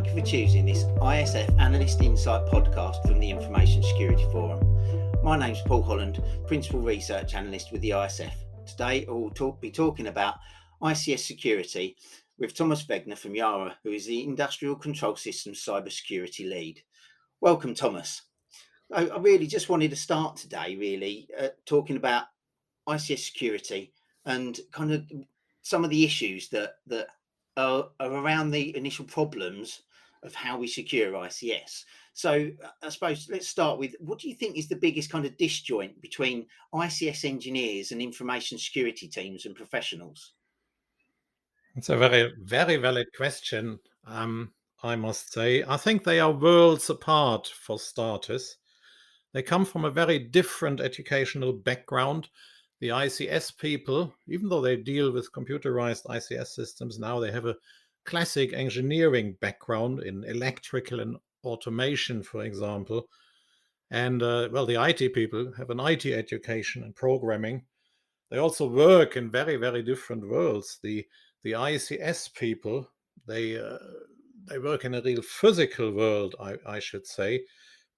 Thank you for choosing this ISF Analyst Insight podcast from the Information Security Forum. My name's Paul Holland, Principal Research Analyst with the ISF. Today I will be talking about ICS Security with Thomas Wegner from Yara, who is the Industrial Control Systems Cyber Security Lead. Welcome, Thomas. I really just wanted to start today talking about ICS security and kind of some of the issues that are around the initial problems of how we secure ICS. So I suppose let's start with, what do you think is the biggest kind of disjoint between ICS engineers and information security teams and professionals? It's a very, very valid question, I must say. I think they are worlds apart, for starters. They come from a very different educational background. The ICS people, even though they deal with computerized ICS systems now, they have a classic engineering background in electrical and automation, for example. And the IT people have an IT education and programming. They also work in very, very different worlds. The ICS people, they work in a real physical world, I should say.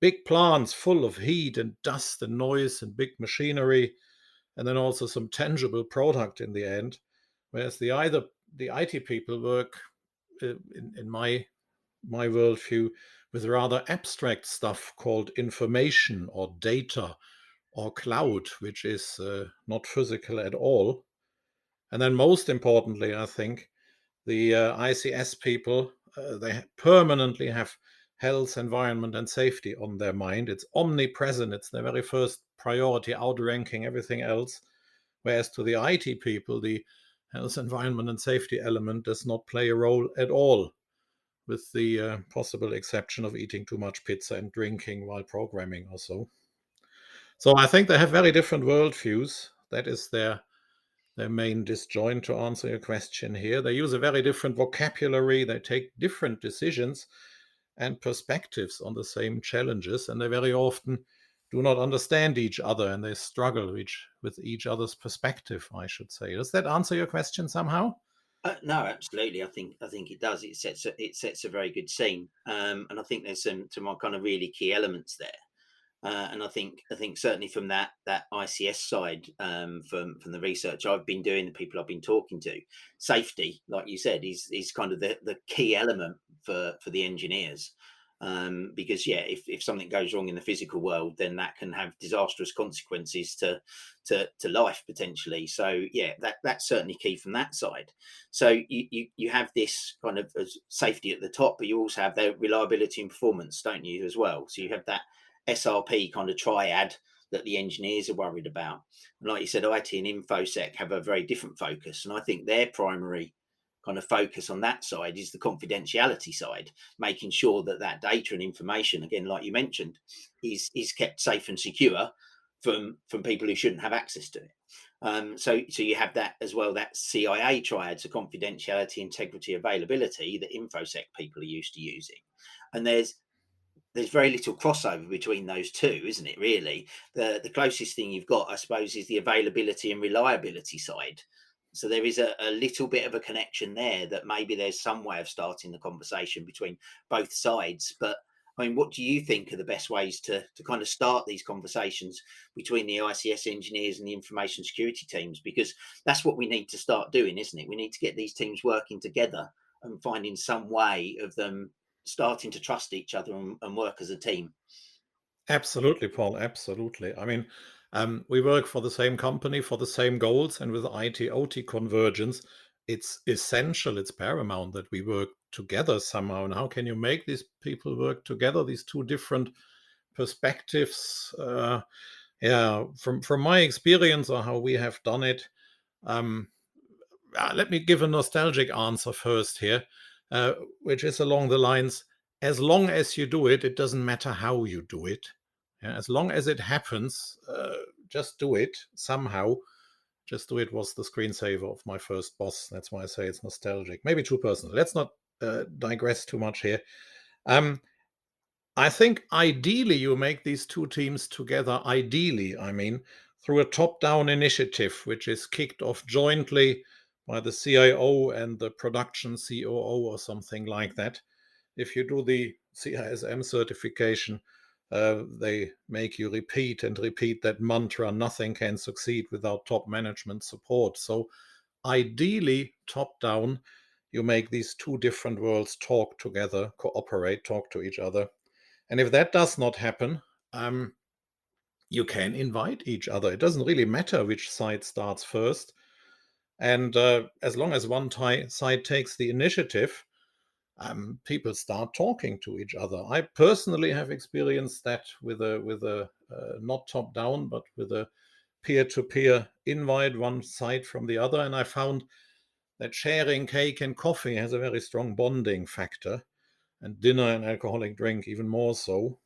Big plants full of heat and dust and noise and big machinery, and then also some tangible product in the end. Whereas the IT people work, in my worldview, with rather abstract stuff called information or data or cloud, which is not physical at all. And then most importantly, I think the ICS people, they permanently have health, environment, and safety on their mind. It's omnipresent. It's their very first priority, outranking everything else. Whereas to the IT people, the health, environment, and safety element does not play a role at all, with the possible exception of eating too much pizza and drinking while programming or so. So I think they have very different worldviews. That is their main disjoint, to answer your question here. They use a very different vocabulary. They take different decisions and perspectives on the same challenges, and they very often do not understand each other, and they struggle with each other's perspective, I should say. Does that answer your question somehow? No, absolutely. I think it does. It sets a very good scene, and I think there's some kind of really key elements there. And I think certainly from that ICS side, from the research I've been doing, the people I've been talking to, safety, like you said, is kind of the key element for the engineers. Because if something goes wrong in the physical world, then that can have disastrous consequences to life potentially. So that's certainly key from that side. So you have this kind of safety at the top, but you also have the reliability and performance, don't you, as well? So you have that SRP kind of triad that the engineers are worried about. And like you said, IT and InfoSec have a very different focus. And I think their primary kind of focus on that side is the confidentiality side, making sure that data and information, again, like you mentioned, is kept safe and secure from people who shouldn't have access to it. So you have that as well, that CIA triad, so confidentiality, integrity, availability, that InfoSec people are used to using. And there's very little crossover between those two, isn't it, really? The closest thing you've got, I suppose, is the availability and reliability side. So there is a little bit of a connection there, that maybe there's some way of starting the conversation between both sides. But I mean, what do you think are the best ways to kind of start these conversations between the ICS engineers and the information security teams? Because that's what we need to start doing, isn't it? We need to get these teams working together and finding some way of them starting to trust each other and work as a team. Absolutely, Paul. Absolutely. I mean, we work for the same company, for the same goals, and with IT/OT convergence, it's essential, it's paramount that we work together somehow. And how can you make these people work together? These two different perspectives. From my experience, or how we have done it. Let me give a nostalgic answer first here, which is along the lines: as long as you do it, it doesn't matter how you do it. Yeah, as long as it happens, just do it somehow. Just do it was the screensaver of my first boss. That's why I say it's nostalgic. Maybe too personal. Let's not digress too much here. I think ideally you make these two teams together, ideally, I mean, through a top-down initiative, which is kicked off jointly by the CIO and the production COO or something like that. if you do the CISM certification, they make you repeat and repeat that mantra, nothing can succeed without top management support. So ideally, top down, you make these two different worlds talk together, cooperate, talk to each other. And if that does not happen, you can invite each other. It doesn't really matter which side starts first. And as long as one side takes the initiative, people start talking to each other. I personally have experienced that with a not top down, but with a peer-to-peer invite, one side from the other, and I found that sharing cake and coffee has a very strong bonding factor, and dinner and alcoholic drink even more so.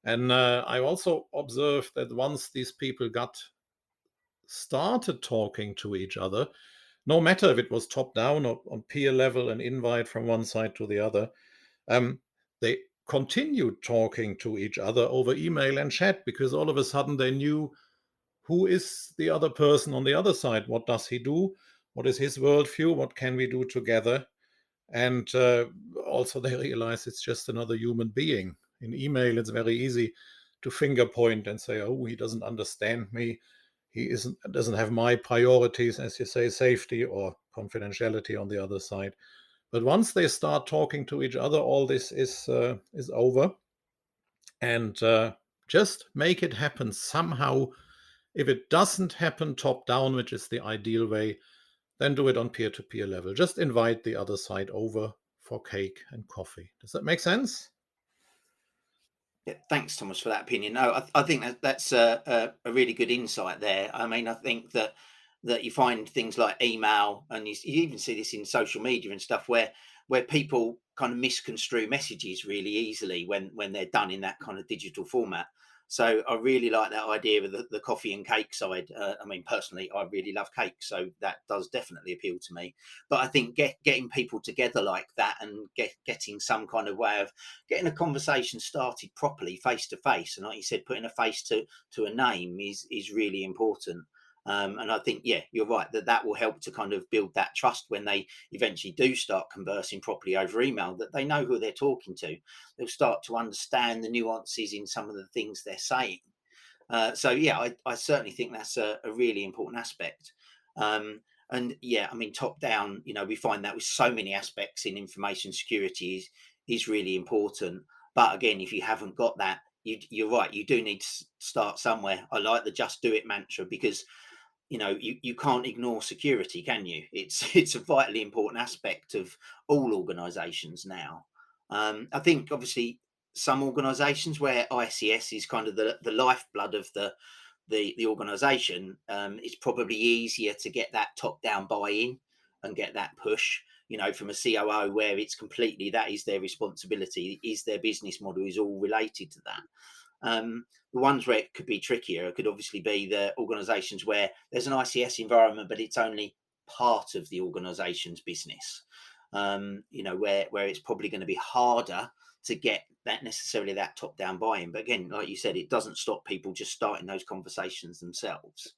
And I also observed that once these people got started talking to each other, no matter if it was top down or on peer level, an invite from one side to the other, um, they continued talking to each other over email and chat because all of a sudden they knew who is the other person on the other side. What does he do? What is his worldview? What can we do together? And also they realize it's just another human being. In email, it's very easy to finger point and say, oh, he doesn't understand me. He doesn't have my priorities, as you say, safety or confidentiality on the other side. But once they start talking to each other, all this is over. And just make it happen somehow. If it doesn't happen top down, which is the ideal way, then do it on peer-to-peer level. Just invite the other side over for cake and coffee. Does that make sense? Yeah, thanks, Thomas, for that opinion. No, I think that's a really good insight there. I mean, I think that you find things like email, and you even see this in social media and stuff, where people kind of misconstrue messages really easily when they're done in that kind of digital format. So I really like that idea of the coffee and cake side. I mean, personally, I really love cake, so that does definitely appeal to me. But I think getting people together like that and getting some kind of way of getting a conversation started properly, face to face, and like you said, putting a face to a name is really important. And I think, yeah, you're right that will help to kind of build that trust when they eventually do start conversing properly over email, that they know who they're talking to. They'll start to understand the nuances in some of the things they're saying. So yeah, I certainly think that's a really important aspect. And yeah, I mean, top down, we find that with so many aspects in information security is really important. But again, if you haven't got that, you're right. You do need to start somewhere. I like the "just do it" mantra because you can't ignore security, can you? It's a vitally important aspect of all organizations now. I think obviously some organizations where ICS is kind of the lifeblood of the organization, it's probably easier to get that top down buy-in and get that push, from a COO, where it's completely that is their responsibility, is their business model is all related to that. The ones where it could be trickier could obviously be the organizations where there's an ICS environment, but it's only part of the organization's business. Where it's probably going to be harder to get that top down buy-in. But again, like you said, it doesn't stop people just starting those conversations themselves.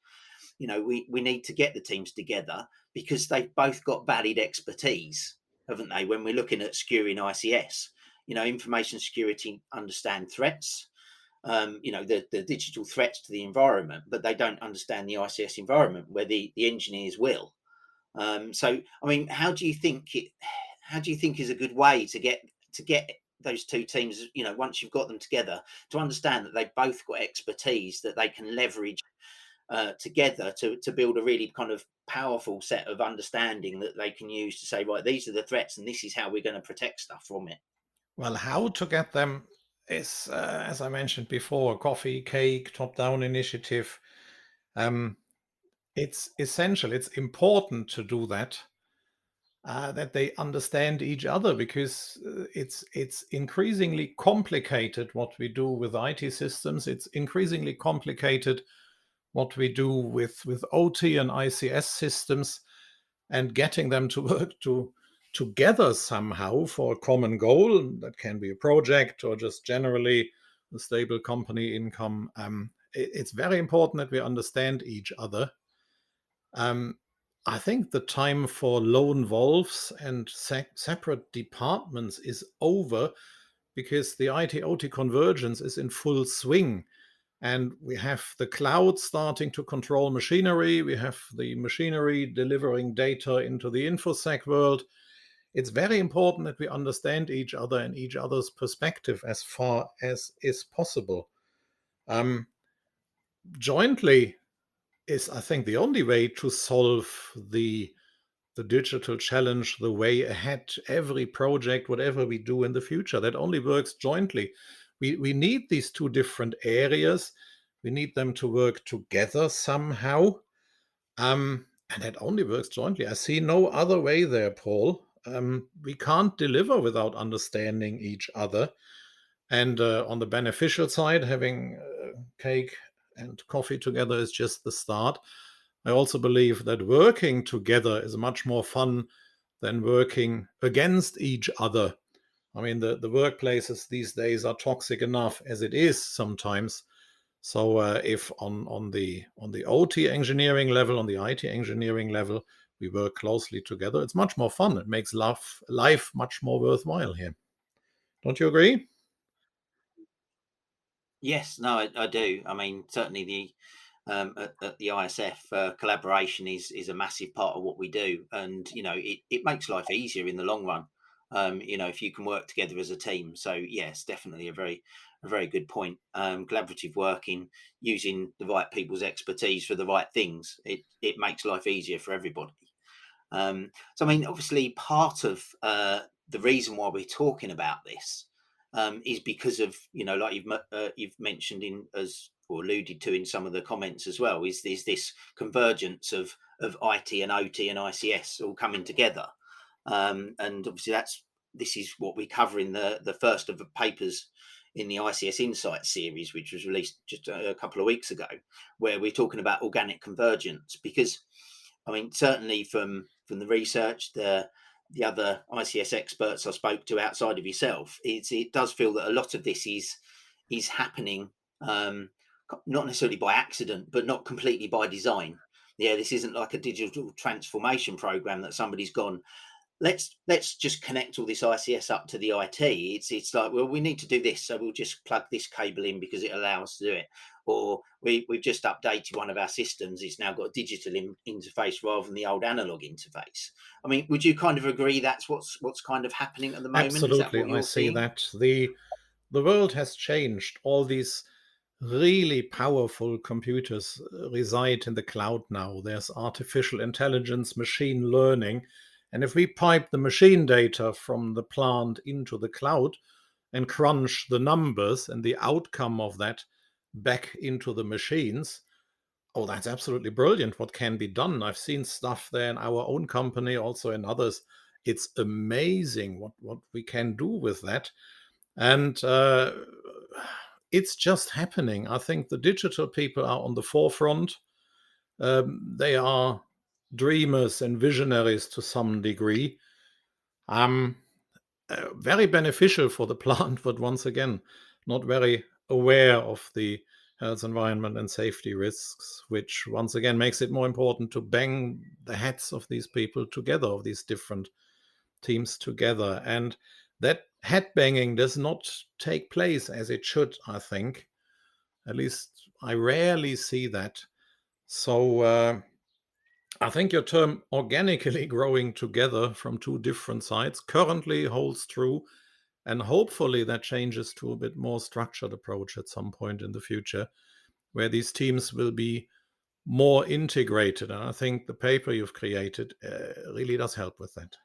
We need to get the teams together because they've both got valid expertise, haven't they? When we're looking at securing ICS, information security understand threats, the digital threats to the environment, but they don't understand the ICS environment where the engineers will. So, I mean, how do you think is a good way to get those two teams, once you've got them together, to understand that they've both got expertise that they can leverage together to build a really kind of powerful set of understanding that they can use to say, right, these are the threats and this is how we're going to protect stuff from it. Well, how to get them is, as I mentioned before, coffee, cake, top-down initiative. Um, it's essential. It's important to do that. That they understand each other because it's increasingly complicated what we do with IT systems. It's increasingly complicated what we do with OT and ICS systems, and getting them to work together somehow for a common goal. That can be a project or just generally a stable company income. It's very important that we understand each other. Um, I think the time for lone wolves and separate departments is over, because the IT/OT convergence is in full swing. And we have the cloud starting to control machinery. We have the machinery delivering data into the infosec world. It's very important that we understand each other and each other's perspective as far as is possible. Um, Jointly is, I think, the only way to solve the digital challenge, the way ahead, every project, whatever we do in the future. That only works jointly. We need these two different areas. We need them to work together somehow. And that only works jointly. I see no other way there, Paul. We can't deliver without understanding each other. And on the beneficial side, having cake and coffee together is just the start. I also believe that working together is much more fun than working against each other. I mean, the workplaces these days are toxic enough as it is sometimes. So if on the OT engineering level, on the IT engineering level, we work closely together, it's much more fun. It makes life much more worthwhile here. Don't you agree? Yes, no, I do. I mean, certainly at the ISF, collaboration is a massive part of what we do, and it makes life easier in the long run. If you can work together as a team. So yes, definitely a very good point. Collaborative working, using the right people's expertise for the right things. It makes life easier for everybody. So, I mean, obviously, part of the reason why we're talking about this is because of, like you've mentioned in as or alluded to in some of the comments as well, is this convergence of IT and OT and ICS all coming together, and obviously this is what we cover in the first of the papers in the ICS Insights series, which was released just a couple of weeks ago, where we're talking about organic convergence. Because I mean, certainly from the research, the other ICS experts I spoke to outside of yourself, it does feel that a lot of this is happening, um, not necessarily by accident, but not completely by design. Yeah, this isn't like a digital transformation program that somebody's gone, let's just connect all this ICS up to the IT. It's like, well, we need to do this, so we'll just plug this cable in because it allows us to do it. Or we've just updated one of our systems; it's now got a digital interface rather than the old analog interface. I mean, would you kind of agree that's what's kind of happening at the moment? Is that Absolutely, what I you're see seeing? that the world has changed. All these really powerful computers reside in the cloud now. There's artificial intelligence, machine learning, and if we pipe the machine data from the plant into the cloud and crunch the numbers and the outcome of that back into the machines, oh, that's absolutely brilliant what can be done. I've seen stuff there in our own company, also in others. It's amazing what we can do with that. And it's just happening. I think the digital people are on the forefront. They are dreamers and visionaries to some degree. Um, Very beneficial for the plant, but once again, not very aware of the health, environment, and safety risks, which once again makes it more important to bang the heads of these people together, of these different teams together. And that head banging does not take place as it should, I think. At least I rarely see that. So I think your term organically growing together from two different sides currently holds true. And hopefully that changes to a bit more structured approach at some point in the future, where these teams will be more integrated. And I think the paper you've created really does help with that.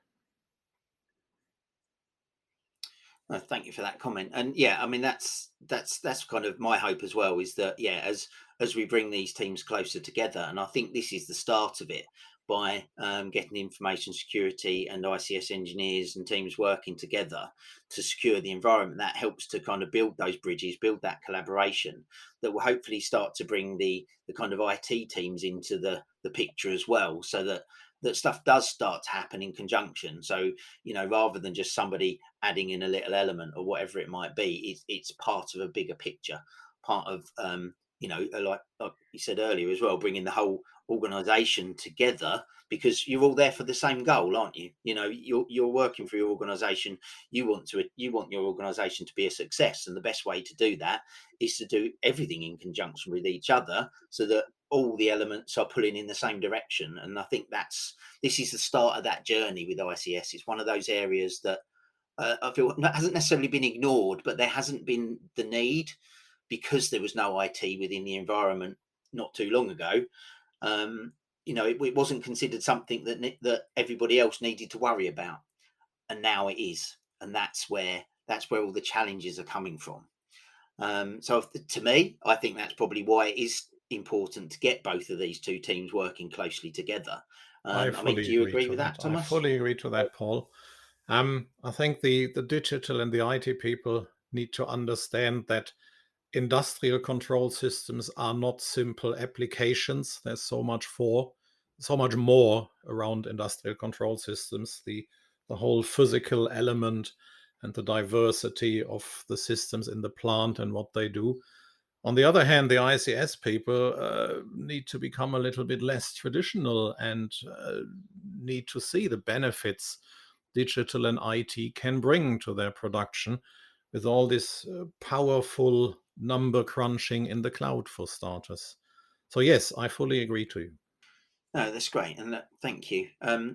Thank you for that comment. And yeah, I mean that's kind of my hope as well. Is that, yeah, as we bring these teams closer together, and I think this is the start of it, by getting information security and ICS engineers and teams working together to secure the environment. That helps to kind of build those bridges, build that collaboration that will hopefully start to bring the kind of IT teams into the picture as well, so that stuff does start to happen in conjunction. So, rather than just somebody adding in a little element or whatever it might be, it's part of a bigger picture, part of like you said earlier as well, bringing the whole organization together, because you're all there for the same goal, aren't you? You're working for your organization. You want your organization to be a success, and the best way to do that is to do everything in conjunction with each other, so that all the elements are pulling in the same direction. And I think this is the start of that journey with ICS. It's one of those areas that I feel hasn't necessarily been ignored, but there hasn't been the need, because there was no IT within the environment not too long ago. It wasn't considered something that everybody else needed to worry about, and now it is, and that's where all the challenges are coming from. So to me, I think that's probably why it is important to get both of these two teams working closely together. I Do fully you agree agree to with that. that, I Thomas? fully agree to that, Paul. I think the digital and the IT people need to understand that industrial control systems are not simple applications. There's so much more around industrial control systems. The whole physical element and the diversity of the systems in the plant and what they do. On the other hand, the ICS people need to become a little bit less traditional and need to see the benefits digital and IT can bring to their production, with all this powerful number crunching in the cloud, for starters. So yes, I fully agree to you. No, that's great, and thank you. I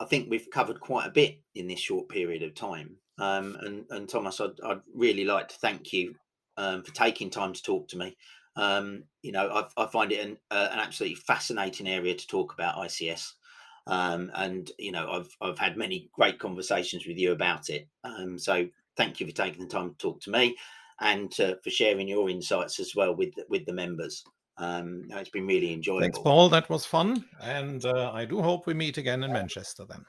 think we've covered quite a bit in this short period of time. And Thomas, I'd really like to thank you for taking time to talk to me. I find it an absolutely fascinating area to talk about ICS. And I've had many great conversations with you about it. So thank you for taking the time to talk to me, and for sharing your insights as well with the members. No, it's been really Thanks, enjoyable. Paul. That was fun. And I do hope we meet again in Manchester then.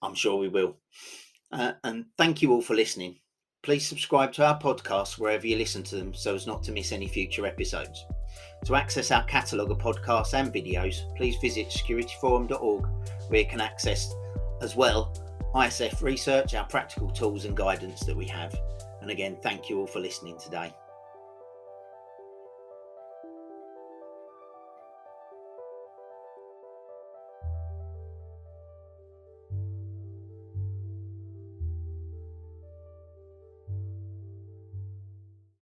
I'm sure we will. And thank you all for listening. Please subscribe to our podcasts wherever you listen to them, so as not to miss any future episodes. To access our catalogue of podcasts and videos, please visit securityforum.org, where you can access as well ISF research, our practical tools and guidance that we have. And again, thank you all for listening today.